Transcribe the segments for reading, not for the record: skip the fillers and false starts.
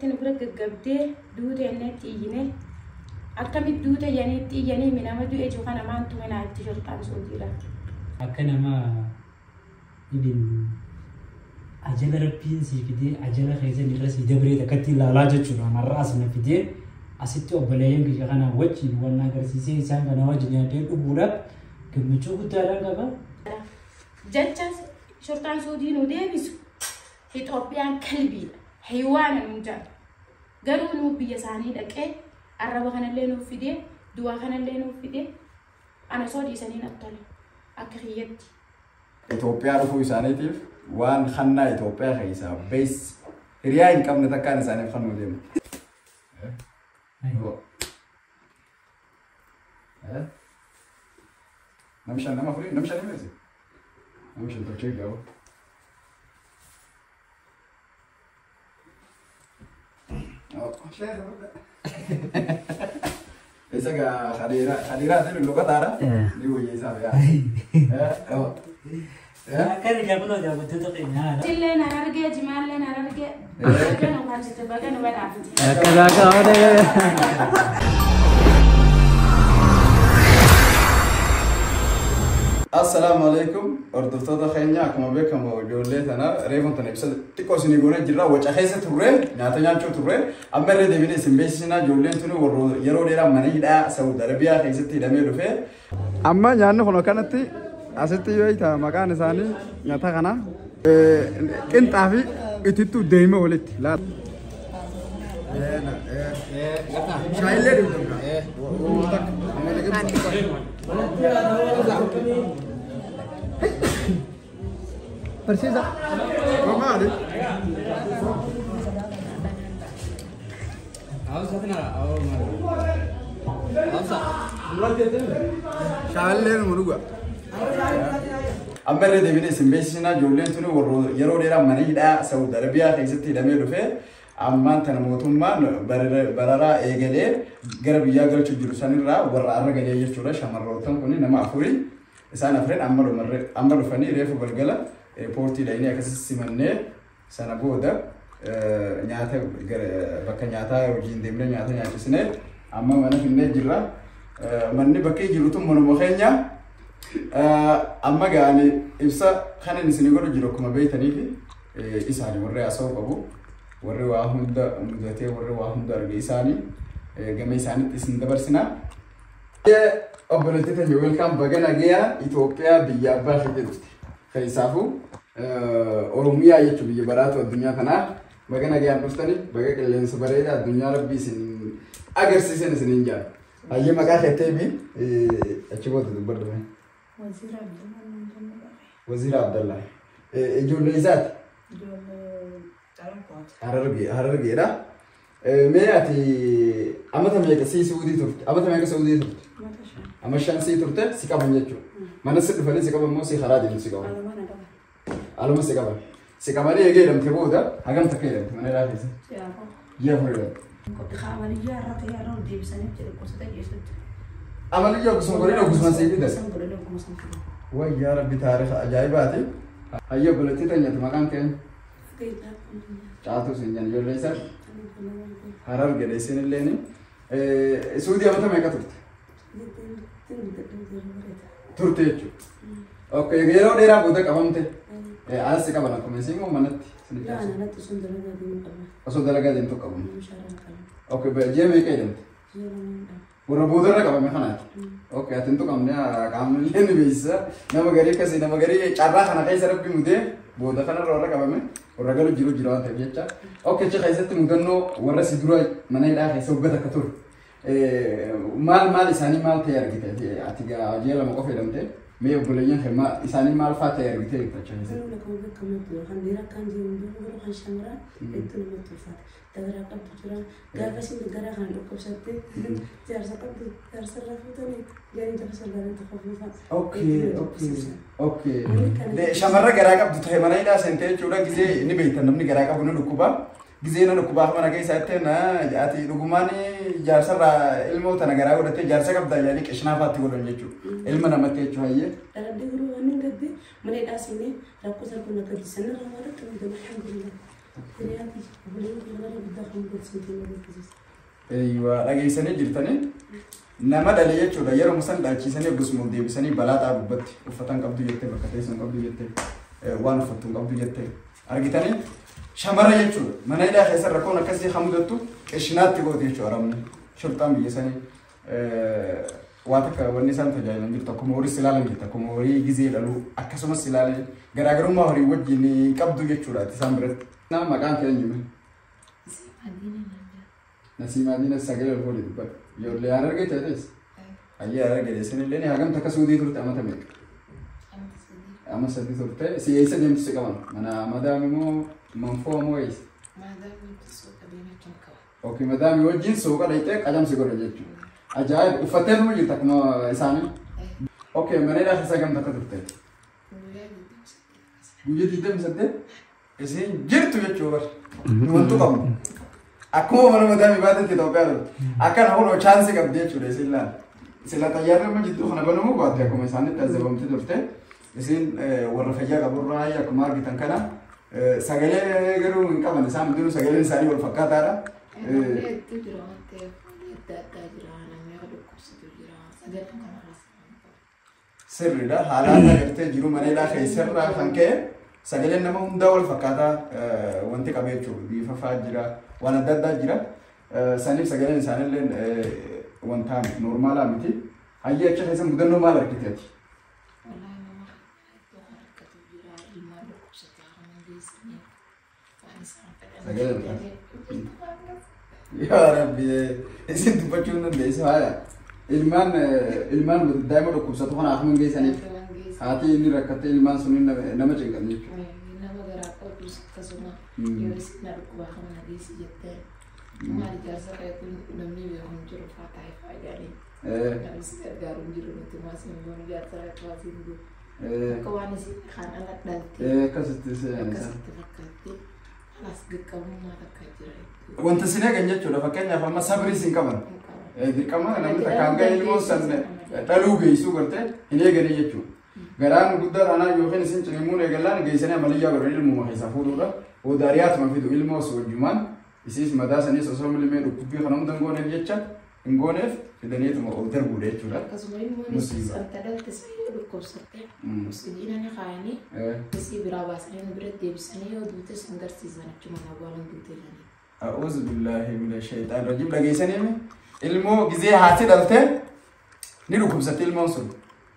تنبرك قبضة دودة النت يجينه أكمل دودة يعني من أمد إيجو كان ما أنتم من عالتجار كان سوديلا أكنا ما يبين أجل ربين سيفيدي أجل خيزة نرس يدبري تكتي لا لاجة شو أنا رأس نفيدي أسيتو بلاين كي كنا وجه وانا كرسي سان كنا وجه نياتين أبورا كم نشوف تارا كذا جالس شرطان سودي نوديبس إثيوبيان كلبي حيوان المنجر قالوا إنه بيساني لك إيه الربع خنا اللي نوفيده دوا خنا اللي نوفيده أنا صادي سنين أطلع أكريت إثيوبيا رفوي سانيتيف وان خنا إثيوبيا خيسا بس رياين كم نتكلم سانيف خنو ديم نمشي أنا ما فري نمشي أنا ماشي نمشي أنت تشيك أو إذا كا خديرة ده اللغة تارا دي هو يسافر كان يجابنا جابوا تتقينا تلنا نرجع جمالنا نرجع كانوا ما تتبقى كانوا بدأ كذا كذا السلام عليكم أردفتها خينيا كم بيكم وجولتنا ريفون تنبسل تكوسني قولنا جرا وجهيسة تورين ناتنيا شو تورين أمبر ديفيني سيمبيسنا جولين تنو يرو ديرا منيدا سعود عربية خيسة تيرامي رفع أما جانو خلنا كانت أستي يويتا مكان ثاني نتاعنا كنت عارف إتتو دايما ولت لا شايلة Precisa. Vamos ali. Shaalleen muruga. Ambarre deebine simbeesina joolleen tuni warro yeroo dheeraa mana hidhaa Saudi Arabiyaa keessatti hidhamee dhufee ammaan tana mootummaan bararaa eegalee gara biyyaa galchuu jiru sanirraa warra arra galee jechuudha shamarrootaan kun nama afurii isaan afreen amma dhufanii reefu galgala poortii dhaynee akkasitti simannee sana booda nyaata bakka nyaataa hojiin deemnee nyaata nyaachisnee amma mana finnee jirra manni bakka jirutu manuma keenya amma gaani ibsa kanan isin godhu jiru akkuma beeytanii fi isaanii warri haasa'u qabu warri waa hunda mudatee warri waa hunda arge isaanii gama isaaniitti isin dabarsinaa. Obboleettota yoo welcome bagana gaya Itoophiyaa biyya abbaa keetti keessaafu Oromiyaa jechuun biyya baraatu addunyaa kanaa bagana gaya dhuftanii baga qilleensa bareedaa addunyaa rabbii isin agarsiisan isiniin jaa. Hayyee maqaa keettee bi achi booda dubbadhume. Wazira Abdallah. Ijoollee isaati. Harargeedha. Mee ati amata meeqa Saudi turte? Amata meeqa Saudi turte? Amma shan turte si qaban jechuudha. Mana si dhufanii si qaban moo si karaa deemu si qaban? Aluma si qaban. Si qabanii eegee hidhamte booda hagam takka hidhamte mana hidhaa keessa? Yaa fuudhadha. Amaliyyaa irratti yaadon deebisanii jedhu gosoota keessatti. Amaliyyaa gusuma godhina gusuma seetii dha. Wayyaa rabbi taarifa ajaa'ibaati. Hayyee obboleettii nyaatte maqaan keenya? Caatu sin jan ijoollee isaa? Harar gede isin illeeni. Saudi amata meeqa turte? Turte jechuudha. Okay, yeroo dheeraa booda qabamte. As qaban akkuma isin moo manatti? Osoo dalagaa deemtu qabamu. Okay, jee meeqa hidhamte? Warra boodarra qabame kanaati. Okay, ati intu qabne qaamni ni beeksisa. Nama garii akkasii nama garii carraa kana keessa rabbi mudee booda kanarra warra qabame warra galu jiru waan ta'eef jecha. Okay, achi keessatti mudannoo warra si dura mana hidhaa keessa hoggat akka ture. Maal isaanii maal ta'e argite? Ati ji'a lama qofa hidhamte mee obboleeyyan isaanii maal fa'aa ta'e argite jecha keessatti? Dagara qabdu jira gaafa isin gara kan dhukkubsatte jaarsa qabdu jaarsa irraa fuutanii gaarii dabarsa gaarii tokko fuufa. Okay. Shamarra garaa qabdu ta'e mana hidhaa seentee jechuudha gizee inni beektan namni garaa qabu ni dhukkuba. Gizee na dhukkuba mana keessatti na ati dhugumaan jaarsa irraa ilmoo tana garaa godhattee jaarsa qabda yaani qishnaafaatti godhan jechuudha. Ilma namatti jechuudha hayyee. Dhaladhee guruu waan hin gadde mana hidhaa seenee rakkoo salphina gadi sanarra waan akka alhamdulillah. Eeywa dhageessanii jirtanii nama dhalee jechuudha yeroo musan dhaalchisanii gusmuuf deebisanii balaa dhaabubbatti uffatan qabdu jettee bakka teessan qabdu jettee waan uffattuun qabdu jettee argitanii shamara jechuudha mana hidhaa keessa rakkoon akkasii hamudattu qishinaatti goote jechuudha arabni shurxaan biyya sanii waan akka wanni isaan tajaajilan jirtu akkuma horii silaalan jirtu akkuma horii gizee dhaluu akkasumas silaalan garaagarummaa horii wajjin qabdu jechuudha isaan biratti. Nama maqaan kee eenyu? Nasiimaadina sagalee ol fuudhi dubbadha. Ijoollee haan argite ta'es? Ayyee haan argite isinillee ni hagam takka suudii turte amata meeqa? Amma sadii turte si eessa deemtu si qaban? Mana madaami moo manfoo moo eessa? Okay, madaami wajjin suuqa dhayxee qajamsi godha jechuudha. Ajaa'ib uffattee nu jirta akkuma isaanii? Okay, mana hidhaa keessa hagam takka turte? Guyyaa 28? Isin jirtu jechuudha. Wantu qabnu. Akkuma mana madaami baatatti Itoophiyaa turte. Akkana kunoo chaansii qabdi jechuudha isin laal. Sila xayyaarri amma jidduu kana banamuu baatte akkuma isaanitti azabamti turte. Isin warra fayyaa qaburraa akkuma argitan kana sagalee garuu hin qaban isaan hundinuu sagaleen isaanii wal fakkaataadha. Sirriidha haalaan agartee jiru mana hidhaa keessarraa kan ka'e sagaleen nama hundaa wal fakkaataa wanti qabee jechuudha bifa fa'aa jira waan adda addaa jira saniif sagaleen isaaniillee wanta normaalaa miti hayyee achi keessa mudannoo maal argiteeti? Yaa Rabbi isin dubbachuun dandeessu haala ilmaan daa'ima dhukkubsatu kana akkuma geessaniif haati inni rakkattee ilmaan sun nama cinqan jechuudha. Nama garaa qabdus akkasuma yoo isin dhukkubaa kana nageessi jettee maal ijaarsa qabuun namni beeku hin jiru faataa faayidaalee. Namni si gargaaru hin jiru nuti maasiin goon ijaarsa qabuun jiru. Akka waan isin kan ala dhaltee. Akkasitti fakkaattee alas gaqqabummaa takka jira. Wanta sin eegan jechuudha fakkeenyaaf amma sabrii sin qaban. Dirqama namni takkaan ga'e ilmoo san dhaluu geessuu gartee hin eeganii jechuudha. Garaan guddaa taanaa yookiin isin cinimuun eegallaan geessanii amaliyyaa godhanii ilmuma keessaa fuudhuudha. Odaariyaatuma fidu ilmoo osoo wajjumaan isiis mataa saniis osoo milimee dhukkubbii kana hunda hin gooneef jecha hin gooneef fidaniituma ol darbuudha jechuudha. Akkasuma ilmoon santa dhalte sayii dhukkubsattee musliina ni kaayanii isii biraa baasanii nu biratti deebisanii yoo duute san garsiisan achuma nagaalan duute jedhanii. A'uuzu billaahi mina shayxaan rajiim dhageessanii ilmoo gizee haati dhalte ni dhukkubsatte ilmoon sun.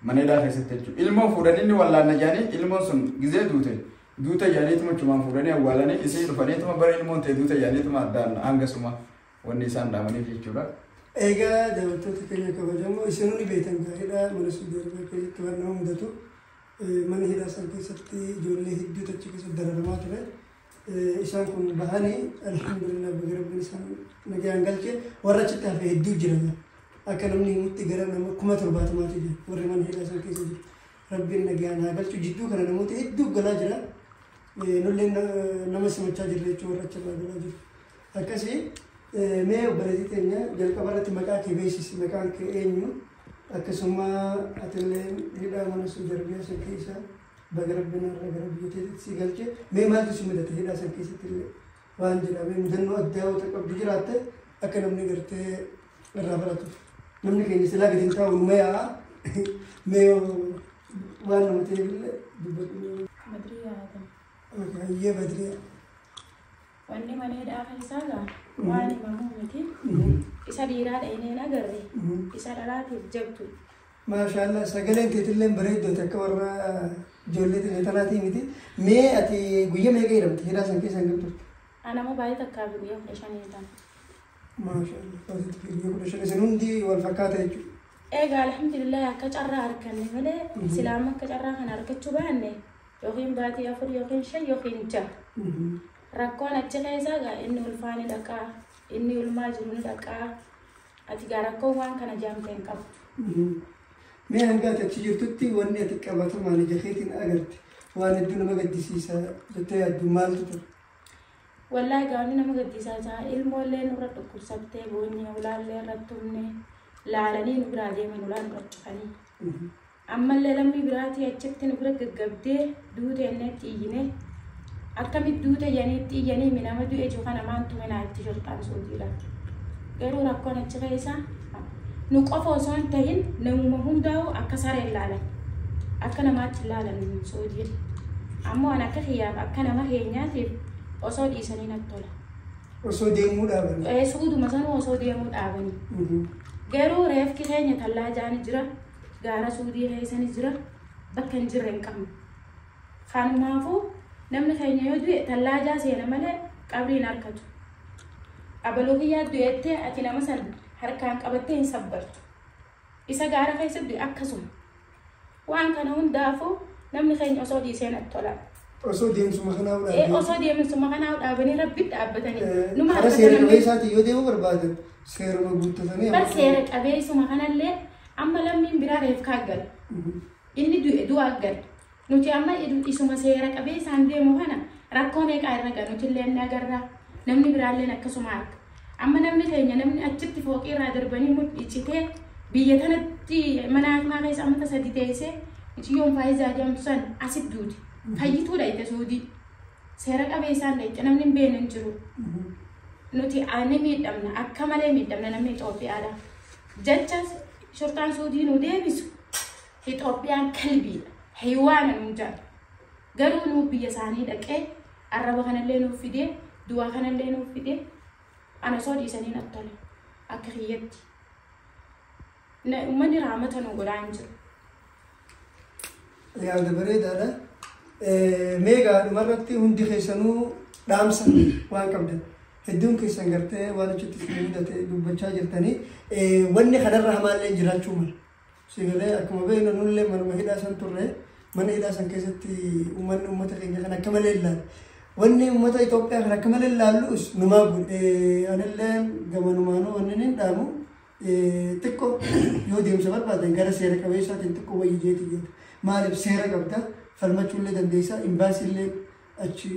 Mana hidhaa keessatti jechuudha. Ilmoo fuudhanii inni wallaanna jedhanii ilmoon sun gizee duute jedhaniituma achumaan fuudhanii awwaalanii isii dhufaniituma bara ilmoon ta'e duute jedhaniituma addaan hangasuma wanni isaan dhaamaniif jechuudha. Egaa daawwattoota keenya kabajamoo isinuu ni beektan gaariidha mana suudii argaa keessatti waan nama mudatu mana hidhaa san keessatti ijoollee hedduutu achi keessatti dararamaa ture. Isaan kun bahanii alhamdulillah baga rabbiin isaan nagaan galchee warra achitti hafe hedduu jiran. Akka namni himutti gara nama 70,000 jira warri mana hidhaa san keessa jiru. Rabbiin nagaan haa galchu jidduu kana namoota hedduu galaa jira. Nullee nama simachaa jirra jechuun warra achirraa galaa jiru. Akkasii mee obboleettii teenya jalqaba irratti maqaa kee beeksisi maqaan kee eenyu akkasuma atillee hidhaa mana suudii argaa san keessa baga rabbiin irraa gara biyya teessatti si galchee mee maaltu si mudate hidhaa san keessatti illee waan jedhamee mudannoo addaa wata qabdu jiraatte akka namni gartee irraa baratuuf. Namni keenya silaa gadi hin taa'u mayaa mee waan nama ta'eefillee dubbatu. Badriyaa haatan. Hayyee Badriyaa. Wanni mana hidhaa keessaa gaa waan himamuu miti. Isa dhiiraa dha'ineen agarre isa dhalaatiif jabdu. Maashaallah sagaleen keetillee bareeddoote akka warra ijoollee tanaatii miti. Mee ati guyyaa meeqa hidhamte hidhaa san keessa hin galtu? Anama baay'ee takkaa fi guyyaa 15 ta'an. Maashaallah baay'ee guyyaa 15 isin hundi wal fakkaata jechuudha. Egaa alhamdulillah akka carraa arganne malee silaama akka carraa kana argachuu baanne yookiin baatii 4 yookiin 5 yookiin 6. Rakkoon achi keessaa gaa inni ulfaani dhaqaa inni ulmaa jiru ni dhaqaa ati gaa rakkoon waan kana jaamte hin qabu. Mee hanga ati achi jirtutti wanni ati qabatamaan ija keetiin agarte waan hedduu nama gaddisiisa jettee yaaddu maaltu ture? Wallaahi gaa wanni nama gaddisiisaa jira ilmoollee nurra dhukkubsattee boonye ulaallee irratti humne laalanii nu biraa deeman ulaan irra cufanii. Ammallee lammii biraatii achitti nu bira gaggabdee duutee inni iyyine akkamit duute yaniitti yanii minama du'e jiru kana maantu minaa itti shortaan Suudiidha. Garuu rakkoon achi keessa nu qofa osoo hin ta'in namuma hundaa'u akka saree ilaalan akka namaatti ilaalan Suudiin. Ammoo an akka hiyyaaf akka nama keenyaatiif osoo dhiisanii natti tola. Osoo deemuu dhaabanii. Suuduma sanuu osoo deemuu dhaabanii. Garuu reefki keenya tallaajaan jira. Gaara Suudii keessanii jira. Bakka hin jirre hin qabnu. Kanumaafuu namni keenya yoo du'e tallaajaa seena malee qabriin harkatu. Abaluu kiyyaa du'ettee ati nama san harkaan qabattee hin sabbartu. Isa gaara keessa du'e akkasuma. Waan kana hundaafuu namni keenya osoo dhiisee natti tola. Osoo deemsuma kanaa dhaabanii. Osoo deemsuma kanaa dhaabanii rabbitti dhaabbatanii. Hara seera qabeessaati yoo deemu barbaadan seeruma guuttatanii. Bar seera qabeessuma kanallee amma lammiin biraa reef kaaggal. Inni du'a aggal. Nuti amma isuma seera qabeessaan deemu kana rakkoo meeqaa irra galu nuti illee ni agarra. Namni biraallee akkasuma arga. Amma namni keenya namni achitti fooqii irraa darbanii mudhichitee biyya kanatti mana akmaa keessa amma sadi teessee iciyyoon faayizaa jedhamtu san asit duuti. Fayyituu dhayite Suudii. Seera qabeessaan dhayite namni hin beekne hin jiru. Nuti ani miidhamna akka malee miidhamna namni Itoophiyaadha. Jecha shortaan Suudii nu deebisu Itoophiyaan kalbiidha. Haywaana nu jaal. Garuu nu biyya isaanii dhaqee arraba kanallee nuuf fidee du'a kanallee nuuf fidee ana osoo dhiisanii natti tola. Akka kiyyatti. Uummanni raamata nu godhaa hin jiru. Yaada bareedaadha. Meegaa dhumarratti hundi keessanuu dhaamsa waan qabdan. Hedduun keessan gartee waan achitti isin mudate dubbachaa jirtanii wanni kanarra hamaallee jiraachuu mala. Sigalee akkuma beeknu nullee manuma hidhaa san turre mana hidhaa san keessatti uummanni uummata keenya kan akka malee ilaala. Wanni uummata Itoophiyaa kan akka malee ilaallus numaa kun anillee gamanumaanuu wanni hin dhaamu xiqqoo yoo deemsa barbaadan gara seera qabeessaatiin xiqqoo wayii jeeti jedha. Maaliif seera qabda falmachuullee dandeessaa imbaasiillee achi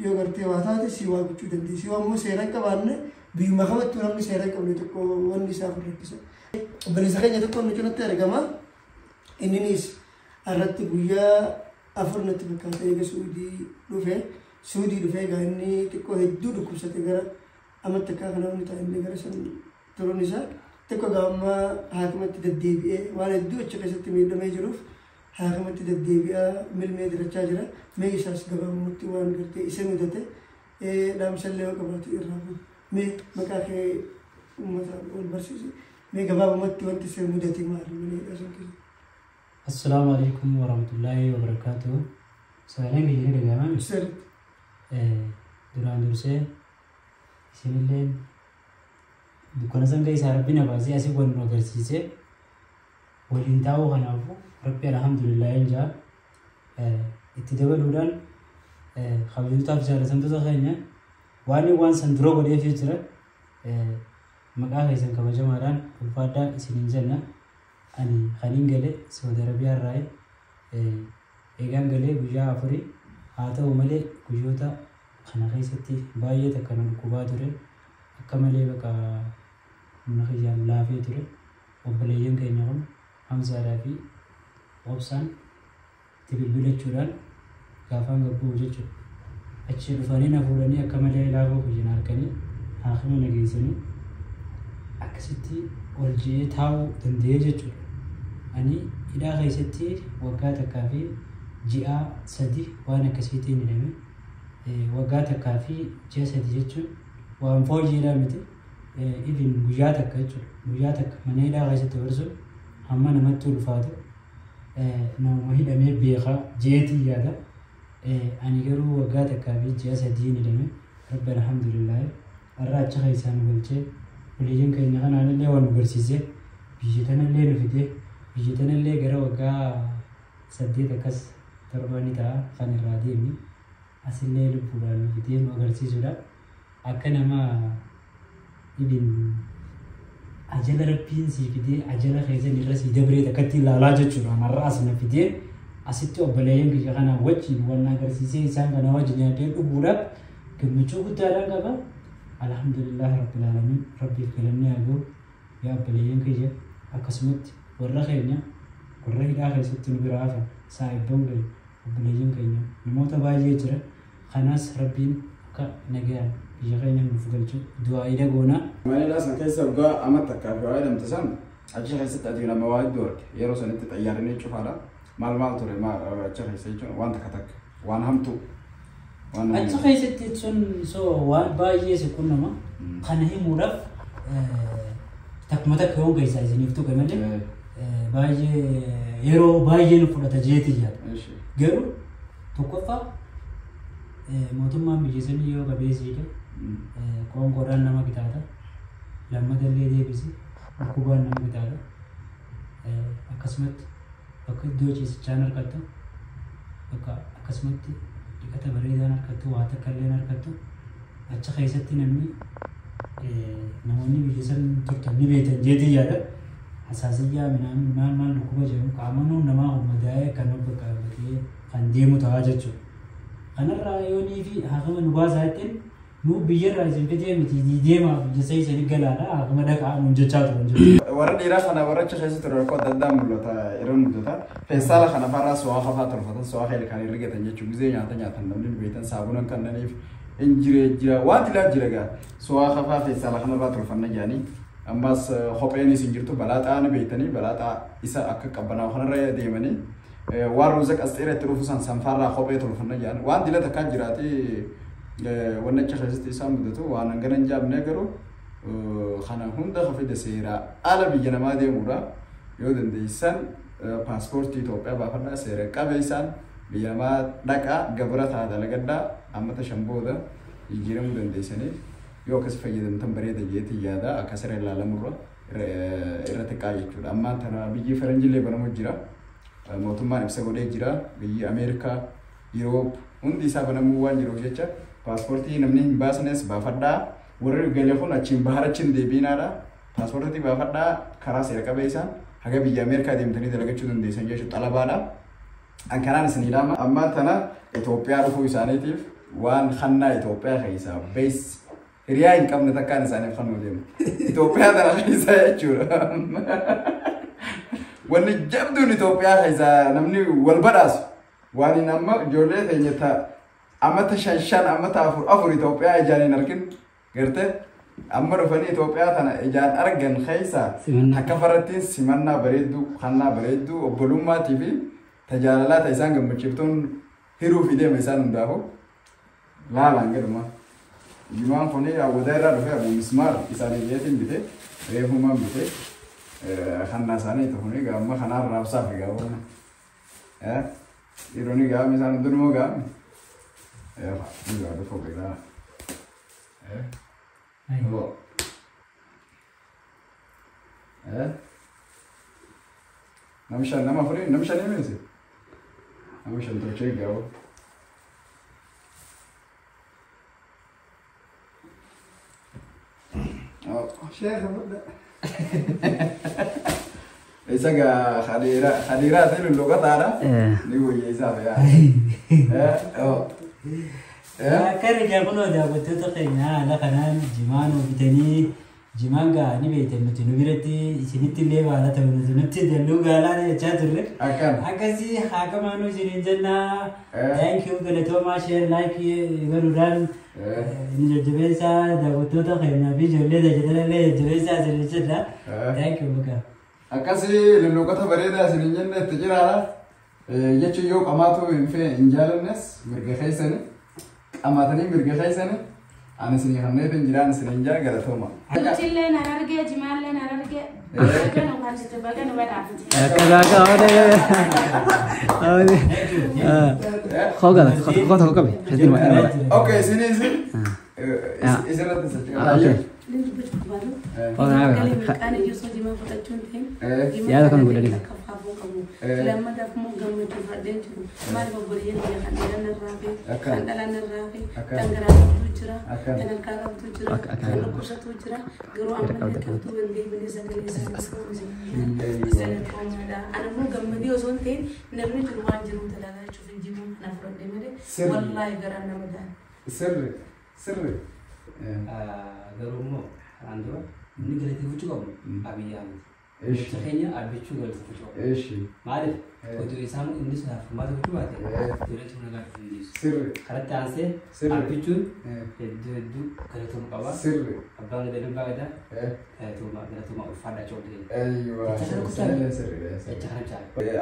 yoo gartee waa taate si waa gochuu dandeessi. Yoo ammoo seera qabaanne biyyuma kamattuu namni seera qabne tokko wanni isaa furreeffisa. Obboleessa keenya tokko nu cinatti argama. Inninis irratti guyyaa 4 natti fakkaata eega Suudii dhufee egaa inni xiqqoo hedduu dhukkubsate gara amatti akka kana inni ta'a inni gara san turuun isaa xiqqoo gaamma haakimatti deddeebi'ee waan hedduu achi keessatti miidhamee jiruuf haakimatti deddeebi'aa milmee dirachaa jira. Mee isaas gabaabumatti waan gartee isa mudate dhaamsallee yoo qabaatu irraa kun mee maqaa kee uummata wal barsiise mee gabaabumatti wanti isa mudate maali mana hidhaa sun keessa. Assalamu alaikum warahmatullahi wabarakatuh. Sagaleen biyya dhagahama. Sirriitti. Duraan dursee isinillee dukkana san keessaa rabbiin abaasee asii wal nu agarsiisee waliin taa'uu kanaafuu rabbi alhamdulillah hin jaa itti dabaluudhaan kabajootaaf jaalatamtoota keenya waan san dura godheefii jira maqaa keessan kabajamaadhaan ulfaadhaa isiniin jenna. Ani kaniin galee Saudi Arabiyaa irraa eegaan galee guyyaa 4 haa ta'u malee guyyoota kana keessatti baay'ee takka nu dhukkubaa ture akka malee bakka humna kiyyaan laafee ture. Obboleeyyan keenya kun Hamzaadhaa fi Obsaan itti bilbilachuudhaan gaafaan gabbuu jechuudha. Achi dhufanii na fuudhanii akka malee laafoo kiyyan harkanii haakima na geessanii akkasitti ol ji'ee taa'uu danda'ee jechuudha. Ani hidhaa keessatti waggaa takkaa fi ji'a 3 waan akkasiitiin hidhame. Waggaa takkaa fi ji'a 3 jechuun waan fooyyeedhaa miti. Even guyyaa takka jechuudha. Guyyaa takka mana hidhaa keessatti barsuun hamma namatti ulfaatu nama hidhamee beekaa jeetii yaada. Ani garuu waggaa takkaa fi ji'a 3 hidhame. Rabbi alhamdulillah har'a achi keessaan galchee waliin keenya kanaallee waan nu barsiisee biyya tanallee nu fidee biyya tanallee gara waggaa 8 akkas torbanii ta'a kan irraa deemni asillee lubbuudhaan nu fidee nu agarsiisuudha. Akka nama idin ajala rabbiin sii fidee ajala keessan irra sii dabree takkatti ilaalaa jechuudha. Har'a as na fidee asitti obboleeyyan kiyya kanaa wajjin waan agarsiisee isaan kana wajjin nyaatee dhuguudhaaf gammachuu guddaadhaan qaba. Alhamdulillah rabbil alamin rabbiif galanni haa ga'u yaa obboleeyyan kiyya akkasumatti warra keenya warra hidhaa keessatti nu bira hafan saayibboon keenya obboleeyyan keenya namoota baay'ee jira خناس ربين كنجان يجينا نفقلش دعاء إذا قلنا ما لا سن كيس أبغى أمتك كافي لم تسمع أجي خيست أدينا مواد دورك يروس أنت تيارني تشوف هذا مال ترى ما أجي خيست وان تكتك وان هم تو أجي خيست تسون سو وان باجي سكون ما خناه مورف تكمتك يوم كيس عايزين يفتو كمان باجي يرو باجي نفرط تجيتي جا جرو تكفى موتما بيجسني يو كبيسي جا كون قران نما كتاتا لما دللي دي بيسي كوبان نما كتاتا أكسمت أكيد دوجي channel كتو أكسمت دكتة بريدان كتو واتكلم كتو أشخ خيستي نمني نموني بيجسن ترتني بيتن جدي جادا حساسية من ما نكوبا جم كامنو نما هم داي كانوا بكابتي خندي متواجد أنا رأيوني في هذا نبازاتين نو بيجر رايزين كده متي دي ما بيجسي سنقلا لا هذا ما دك عن جتات ورد إيرا خنا ورد شيء ترى كود دام لوتا إيران مدتا فسالة خنا فرا سوا خفات رفضت سوا خير كان يرجع تنجي شوزي يعني نمدين بيتن سابونا كان نيف إنجري جرا واتلا جرا سوا خفات فسالة خنا فرا رفضنا يعني أمباس خبرني سنجرتو بلات أنا بيتني بلات إسا أك كبنا خنا رأي ديماني واروزك أستيرة تروفسان سنفارا خبرة تروفنا يعني وان دلا تكاجراتي ونجح خزت إسام بدتو وانا جرن جاب نجرو خنا هوندا خفيد سيرا على بيجنا ما دي مورا يودن ديسان باسبورت إثيوبيا بافرنا سيرا كابيسان بيجنا ما دكا جبرت هذا لقدا أما تشامبو ده يجيرم دن ديساني يو كسر فيدن تمبري دجيتي جادا أكسر اللا مورا إرتكاي يجور أما تنا بيجي فرنجلي بنموجرا موتومان بسقولي جرا بيجي أمريكا يوروب هندي سابنا موان جرو جتة pasporti namni basnes bafada warri galefon achin baharachin debinara pasporti bafada kara sera kabesa haga biya amerika demtani dalagachuu dandeessan jechuudha talabaadha ankanaan isinidhama amma tana Itoophiyaa dhufuu isaaniitiif waan khannaa Itoophiyaa keessa base hiriyaa hin qabne takkaan isaaniif khannuu deema Itoophiyaa tana keessa jechuudha wanni jabduun Itoophiyaa keessa namni wal badhaasu waan hin amma ijoollee keenya أما تشان أما أفر إثيوبيا إجاني نركن قرته أما رفني إثيوبيا ثنا إجان أرجن خيسا هكفرتين سمنا بريدو خلنا بريدو وبلوما تبي تجارلات إنسان قم بتشوفتون هيرو في ده مثلا داهو لا لانجر ما جماعة فني أبو دايرة رفيع أبو مسمار إنسان يجتين بيته ريفهما بيته خلنا ساني تهوني قام ما خنا رابسا في قاونا إيروني قام مثلا دنمو قام bây giờ nó phục được ra نمشان نما فري نمشان يمين سي نمشان توجه جاو شيخ إذا كا خديرة تلو اللغة تارا نيجو يسافر يا كاري جابونو ده بتتقينا لا كنان جمانو بتني جمان قا نبيت متنو بيرتي سنتي اللي ولا تمنو نتي دلو قالا يا شاطر أكاسي حاكمانو جنينجنا thank you قلتو ما شير لايك يقولون نيجي جبيسا ده بتتقينا بيجولي ده جدلا جبيسا سنجلا thank you بكا أكاسي للغة بريدة سنجنا تجرا يجي يوم أماتو في إنجال الناس مرجع سنة أما تاني مرجع سنة أنا سني خمنة بنجران سنجا قلتهما تلين أرجع جمال لين أرجع كانوا كان ستبقى نبدأ كذا خلاص خلاص كم أوكي سني إذا لا تنسى أنا يوسف جمال فتشون ثين يا ده كانوا يقولون لما دفعوا قاموا تفردين ما يبغوا يجي خلينا نرافي خلينا نرافي تنقرأ تجرا تنقرأ تجرا تنقرأ تجرا قروا عملنا كتو عندي بنسبة أنا مو قام دي وصون ثين نبني جروان جرو تلالا شوف الجيم نفرد مدة والله قرأنا مدان سر قروا مو عندهم نقلت وجههم أبيان keenya arbachuu galchuudha. Maaliif oduu isaan inni sun harkumaata gochuu baate jireenya humna gaafa hundeessu. Kanatti aansee arbachuun hedduu galatooma qaba. Abbaan gadaa dubbaa gadaa galatooma ulfaadhaa coodee.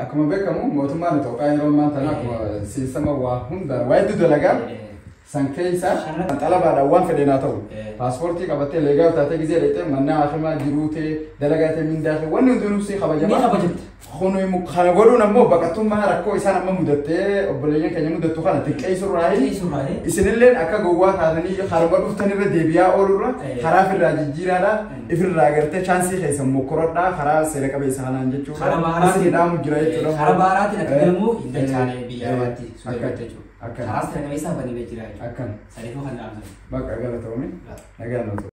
Akkuma beekamu mootummaan Itoophiyaa yeroo ammaa tana akkuma siistama waa hunda waa hedduu dalagaa san keessa xalabaadhaan waan fedhe naa ta'u paaspoortii qabattee leegaa taatee gizee dheexee mannaa hakimaa jiruutee dalagaatee mindaafee wanni hundinuu si kabajamaa. Kana godhuun ammoo baqattummaa rakkoo isaan amma mudattee obboleeyyan keenya mudattu kana xiqqeessurraahi isinillee akka gowwaa taatanii haruma dhuftanirra deebi'aa oolurra karaa firraa jijjiiraadha ifirraa gartee chaansii keessan mokkorodhaa karaa seera qabeessa kanaan jechuudha. Isin hidhaamu jira jechuudha. Karaa baaraatti akka jedhamu hin dachaalee biyya alaatti suudabatte jechuudha. Karaa seera qabeessaa banee jira jechuudha. Akkan. Sadiifuu kan dhaabatan. Bakka galatoomii nagaan